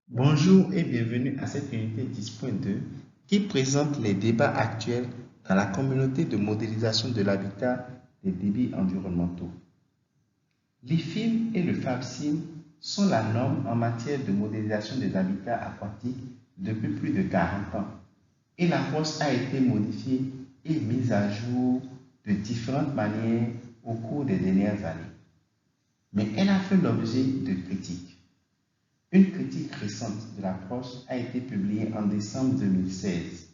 Bonjour et bienvenue à cette unité 10.2 qui présente les débats actuels dans la communauté de modélisation de l'habitat des débits environnementaux. L'IFIM et le FABCIM sont la norme en matière de modélisation des habitats aquatiques depuis plus de 40 ans et l'approche a été modifiée et mise à jour de différentes manières au cours des dernières années. Mais elle a fait l'objet de critiques. Une critique récente de l'approche a été publiée en décembre 2016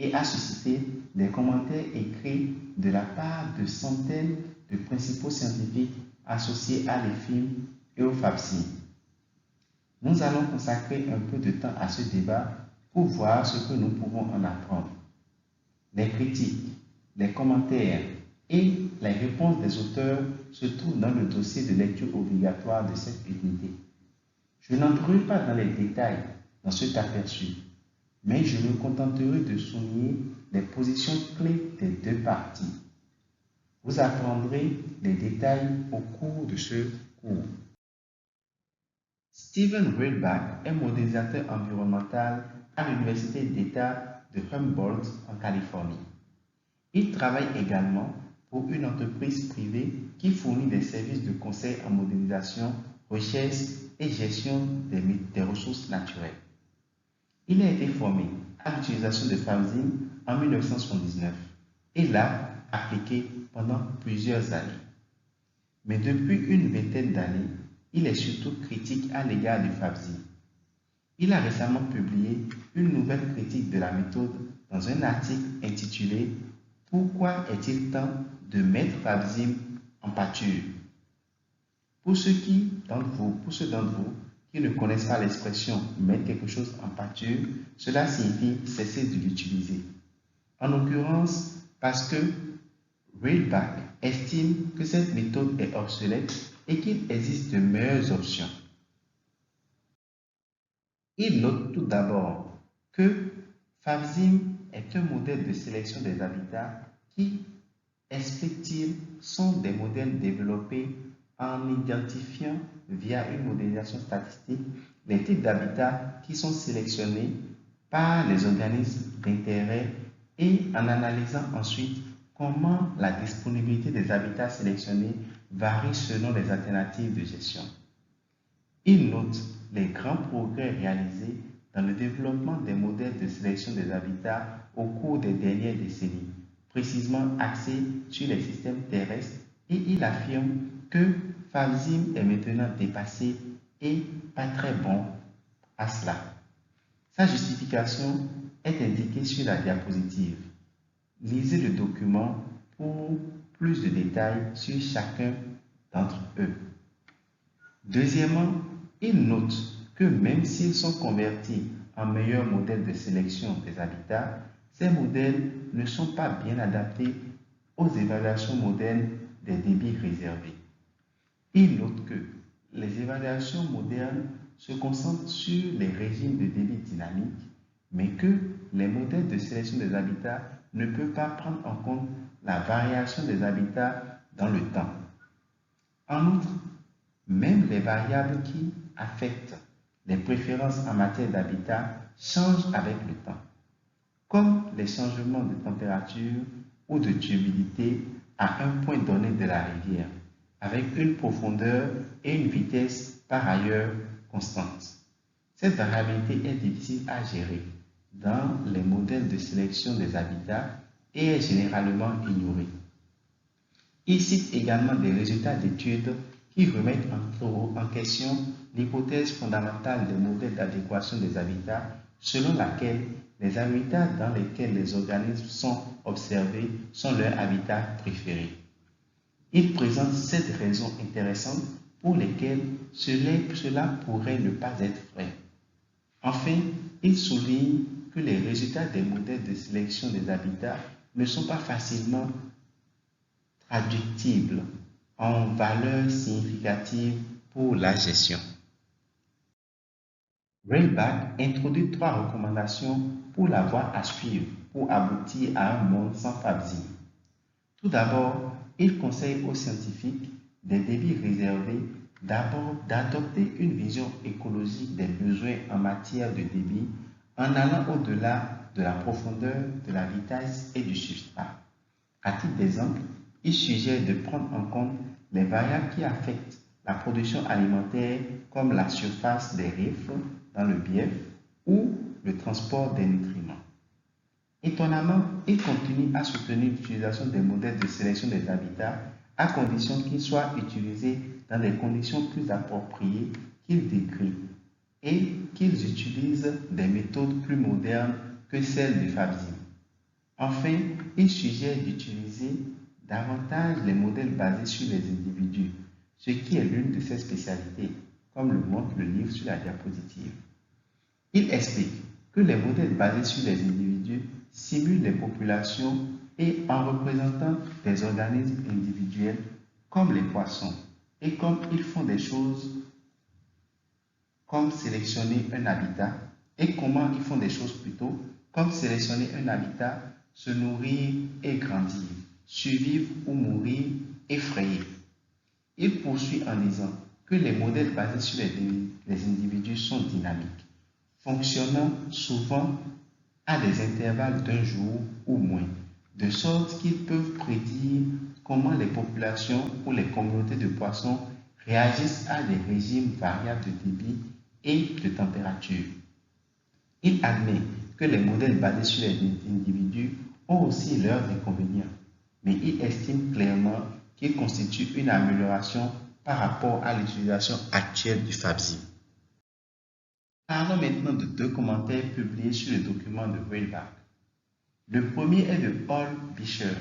et a suscité des commentaires écrits de la part de centaines de principaux scientifiques associés à l'IFIM et au FABCIM. Nous allons consacrer un peu de temps à ce débat pour voir ce que nous pouvons en apprendre. Les critiques, les commentaires et les réponses des auteurs se trouvent dans le dossier de lecture obligatoire de cette unité. Je n'entrerai pas dans les détails dans cet aperçu, mais je me contenterai de souligner les positions clés des deux parties. Vous apprendrez les détails au cours de ce cours. Steven Reilbach est modélisateur environnemental à l'Université d'État de Humboldt en Californie. Il travaille également pour une entreprise privée qui fournit des services de conseil en modélisation, recherche et gestion des ressources naturelles. Il a été formé à l'utilisation de FABCIM en 1979 et l'a appliqué pendant plusieurs années. Mais depuis une vingtaine d'années, il est surtout critique à l'égard du FABCIM. Il a récemment publié une nouvelle critique de la méthode dans un article intitulé « Pourquoi est-il temps de mettre FABCIM en pâture ?» Pour ceux d'entre vous qui ne connaissent pas l'expression mettre quelque chose en pâture, cela signifie cesser de l'utiliser. En l'occurrence, parce que Reilbach estime que cette méthode est obsolète et qu'il existe de meilleures options. Il note tout d'abord que FABCIM est un modèle de sélection des habitats qui, explique-t-il, sont des modèles développés en identifiant via une modélisation statistique les types d'habitats qui sont sélectionnés par les organismes d'intérêt et en analysant ensuite comment la disponibilité des habitats sélectionnés varie selon les alternatives de gestion. Il note les grands progrès réalisés dans le développement des modèles de sélection des habitats au cours des dernières décennies, précisément axés sur les systèmes terrestres, et il affirme que FABCIM est maintenant dépassé et pas très bon à cela. Sa justification est indiquée sur la diapositive. Lisez le document pour plus de détails sur chacun d'entre eux. Deuxièmement, il note que même s'ils sont convertis en meilleurs modèles de sélection des habitats, ces modèles ne sont pas bien adaptés aux évaluations modernes des débits réservés. Il note que les évaluations modernes se concentrent sur les régimes de débit dynamiques, mais que les modèles de sélection des habitats ne peuvent pas prendre en compte la variation des habitats dans le temps. En outre, même les variables qui affectent les préférences en matière d'habitat changent avec le temps, comme les changements de température ou de turbidité à un point donné de la rivière, avec une profondeur et une vitesse par ailleurs constantes. Cette variabilité est difficile à gérer dans les modèles de sélection des habitats et est généralement ignorée. Il cite également des résultats d'études qui remettent en question l'hypothèse fondamentale des modèles d'adéquation des habitats selon laquelle les habitats dans lesquels les organismes sont observés sont leurs habitats préférés. Il présente 7 raisons intéressantes pour lesquelles cela pourrait ne pas être vrai. Enfin, il souligne que les résultats des modèles de sélection des habitats ne sont pas facilement traductibles en valeurs significatives pour la gestion. Reilbach introduit 3 recommandations pour la voie à suivre pour aboutir à un monde sans FABCIM. Tout d'abord, il conseille aux scientifiques des débits réservés d'abord d'adopter une vision écologique des besoins en matière de débit en allant au-delà de la profondeur, de la vitesse et du substrat. À titre d'exemple, il suggère de prendre en compte les variables qui affectent la production alimentaire comme la surface des rifles dans le bief ou le transport des nutriments. Étonnamment, il continue à soutenir l'utilisation des modèles de sélection des habitats à condition qu'ils soient utilisés dans des conditions plus appropriées qu'il décrit et qu'ils utilisent des méthodes plus modernes que celles du FABSIM. Enfin, il suggère d'utiliser davantage les modèles basés sur les individus, ce qui est l'une de ses spécialités, comme le montre le livre sur la diapositive. Il explique que les modèles basés sur les individus simulent les populations et en représentant des organismes individuels comme les poissons, et comme ils font des choses comme sélectionner un habitat, et comment ils font des choses plutôt comme sélectionner un habitat, se nourrir et grandir, survivre ou mourir, effrayer. Il poursuit en disant que les modèles basés sur les individus sont dynamiques, fonctionnant souvent à des intervalles d'un jour ou moins, de sorte qu'ils peuvent prédire comment les populations ou les communautés de poissons réagissent à des régimes variables de débit et de température. Il admet que les modèles basés sur les individus ont aussi leurs inconvénients, mais il estime clairement qu'ils constituent une amélioration par rapport à l'utilisation actuelle du FABSIM. Parlons maintenant de deux commentaires publiés sur le document de Röhlbach. Le premier est de Paul Bischer.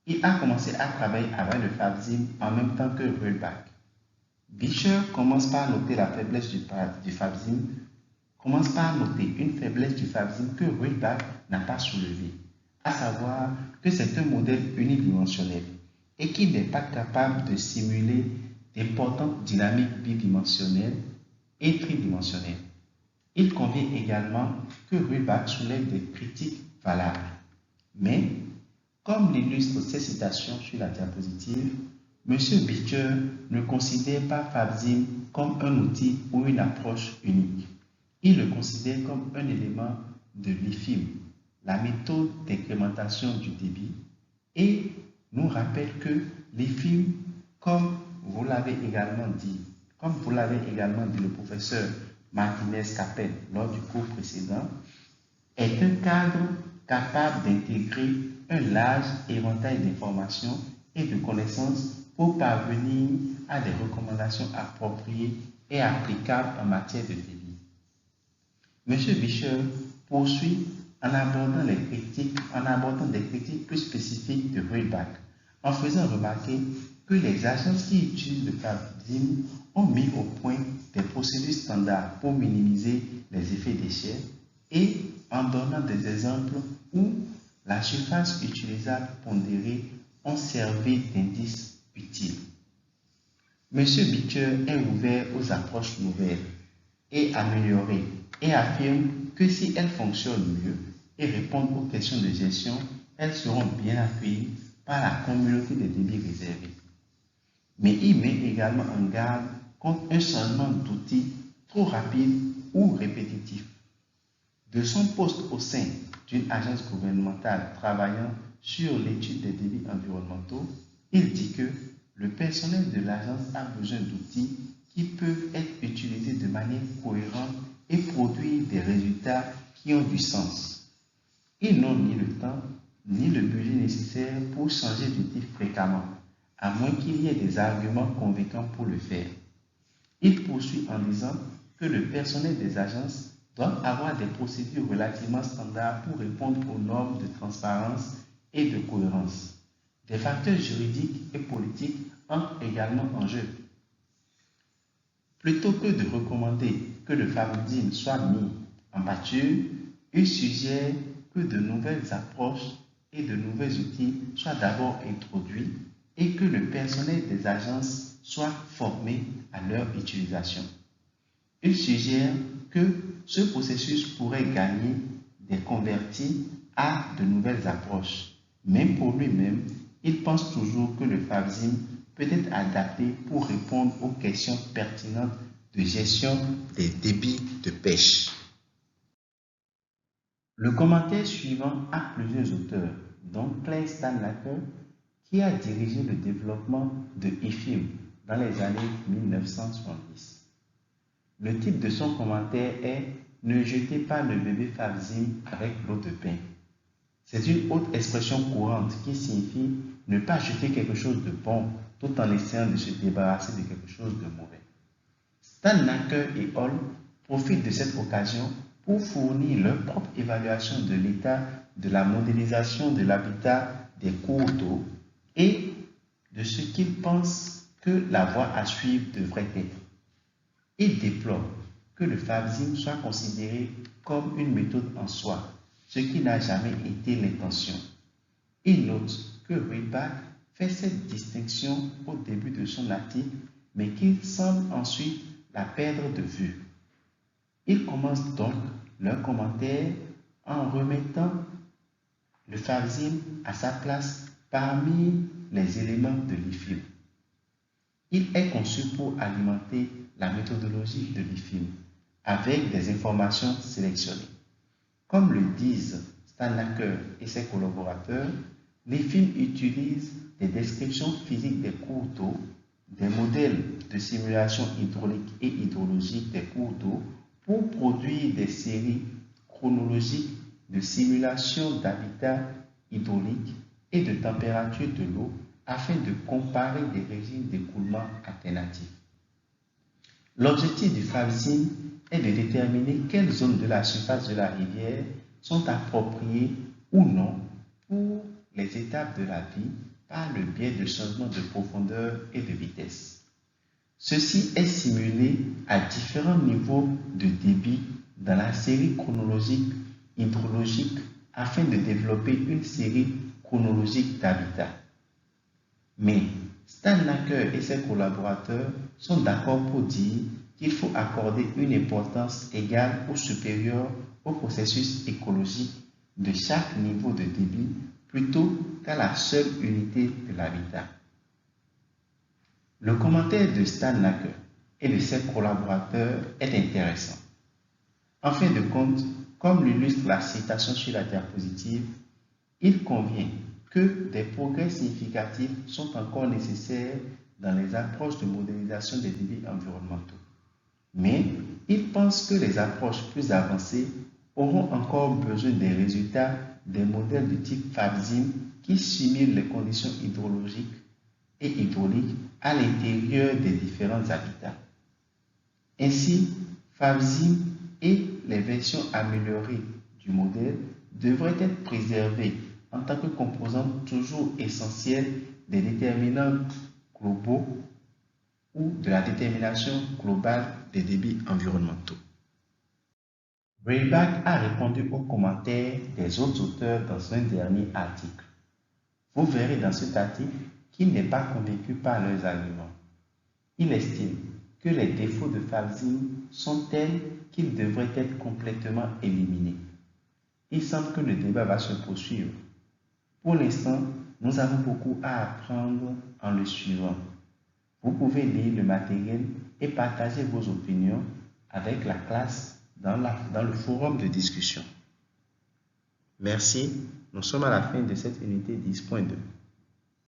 Il a commencé à travailler avec le FABSIM en même temps que Röhlbach. Bischer commence par noter la faiblesse du FABSIM, commence par noter une faiblesse du FABSIM que Röhlbach n'a pas soulevée, à savoir que c'est un modèle unidimensionnel et qu'il n'est pas capable de simuler d'importantes dynamiques bidimensionnelles et tridimensionnelles. Il convient également que Röhlbach soulève des critiques valables. Mais, comme l'illustrent ces citations sur la diapositive, M. Bischer ne considère pas FABSIM comme un outil ou une approche unique. Il le considère comme un élément de l'IFIM, la méthode d'incrémentation du débit, et nous rappelle que l'IFIM, comme vous l'avez également dit le professeur Martinez-Capel lors du cours précédent, est un cadre capable d'intégrer un large éventail d'informations et de connaissances pour parvenir à des recommandations appropriées et applicables en matière de débit. M. Bischer poursuit en abordant des critiques plus spécifiques de Röhlbach, en faisant remarquer que les agences qui utilisent le FABSIM ont mis au point des procédures standards pour minimiser les effets d'échelle et en donnant des exemples où la surface utilisable pondérée ont servi d'indice utile. M. Bischer est ouvert aux approches nouvelles et améliorées et affirme que si elles fonctionnent mieux et répondent aux questions de gestion, elles seront bien accueillies par la communauté des débits réservés. Mais il met également en garde contre un changement d'outil trop rapide ou répétitif. De son poste au sein d'une agence gouvernementale travaillant sur l'étude des débits environnementaux, il dit que le personnel de l'agence a besoin d'outils qui peuvent être utilisés de manière cohérente et produire des résultats qui ont du sens. Ils n'ont ni le temps ni le budget nécessaire pour changer d'outil fréquemment, à moins qu'il y ait des arguments convaincants pour le faire. Il poursuit en disant que le personnel des agences doit avoir des procédures relativement standards pour répondre aux normes de transparence et de cohérence. Des facteurs juridiques et politiques entrent également en jeu. Plutôt que de recommander que le FABSIM soit mis en pâture, il suggère que de nouvelles approches et de nouveaux outils soient d'abord introduits et que le personnel des agences soit formé à leur utilisation. Il suggère que ce processus pourrait gagner des convertis à de nouvelles approches, mais pour lui-même, il pense toujours que le FABSIM peut être adapté pour répondre aux questions pertinentes de gestion des débits de pêche. Le commentaire suivant a plusieurs auteurs, dont Clay Steinlacker, qui a dirigé le développement de IFIM dans les années 1970. Le titre de son commentaire est « Ne jetez pas le bébé Favzim avec l'eau de bain ». C'est une autre expression courante qui signifie ne pas jeter quelque chose de bon tout en essayant de se débarrasser de quelque chose de mauvais. Steinlacker et Hall profitent de cette occasion pour fournir leur propre évaluation de l'état de la modélisation de l'habitat des cours d'eau et de ce qu'ils pensent que la voie à suivre devrait être. Ils déplorent que le Favzim soit considéré comme une méthode en soi, ce qui n'a jamais été l'intention. Ils notent que Rybak fait cette distinction au début de son article, mais qu'il semble ensuite la perdre de vue. Ils commencent donc leur commentaire en remettant le Favzim à sa place parmi les éléments de l'IFIM. Il est conçu pour alimenter la méthodologie de l'IFIM avec des informations sélectionnées. Comme le disent Steinlacker et ses collaborateurs, l'IFIM utilise des descriptions physiques des cours d'eau, des modèles de simulation hydraulique et hydrologique des cours d'eau pour produire des séries chronologiques de simulation d'habitat hydraulique et de température de l'eau afin de comparer des régimes d'écoulement alternatifs. L'objectif du Favzim est de déterminer quelles zones de la surface de la rivière sont appropriées ou non pour les étapes de la vie par le biais de changements de profondeur et de vitesse. Ceci est simulé à différents niveaux de débit dans la série chronologique hydrologique afin de développer une série chronologique d'habitat. Mais Steinlacker et ses collaborateurs sont d'accord pour dire qu'il faut accorder une importance égale ou supérieure au processus écologique de chaque niveau de débit plutôt qu'à la seule unité de l'habitat. Le commentaire de Steinlacker et de ses collaborateurs est intéressant. En fin de compte, comme l'illustre la citation sur la diapositive, il convient que des progrès significatifs sont encore nécessaires dans les approches de modélisation des débits environnementaux. Mais il pense que les approches plus avancées auront encore besoin des résultats des modèles de type Favzim qui simulent les conditions hydrologiques et hydrauliques à l'intérieur des différents habitats. Ainsi, Favzim et les versions améliorées du modèle devraient être préservées en tant que composante toujours essentielle des déterminants globaux ou de la détermination globale des débits environnementaux. Rybak a répondu aux commentaires des autres auteurs dans un dernier article. Vous verrez dans cet article qu'il n'est pas convaincu par leurs arguments. Il estime que les défauts de Favzim sont tels qu'ils devraient être complètement éliminés. Il semble que le débat va se poursuivre. Pour l'instant, nous avons beaucoup à apprendre en le suivant. Vous pouvez lire le matériel et partager vos opinions avec la classe dans le forum de discussion. Merci, nous sommes à la fin de cette unité 10.2.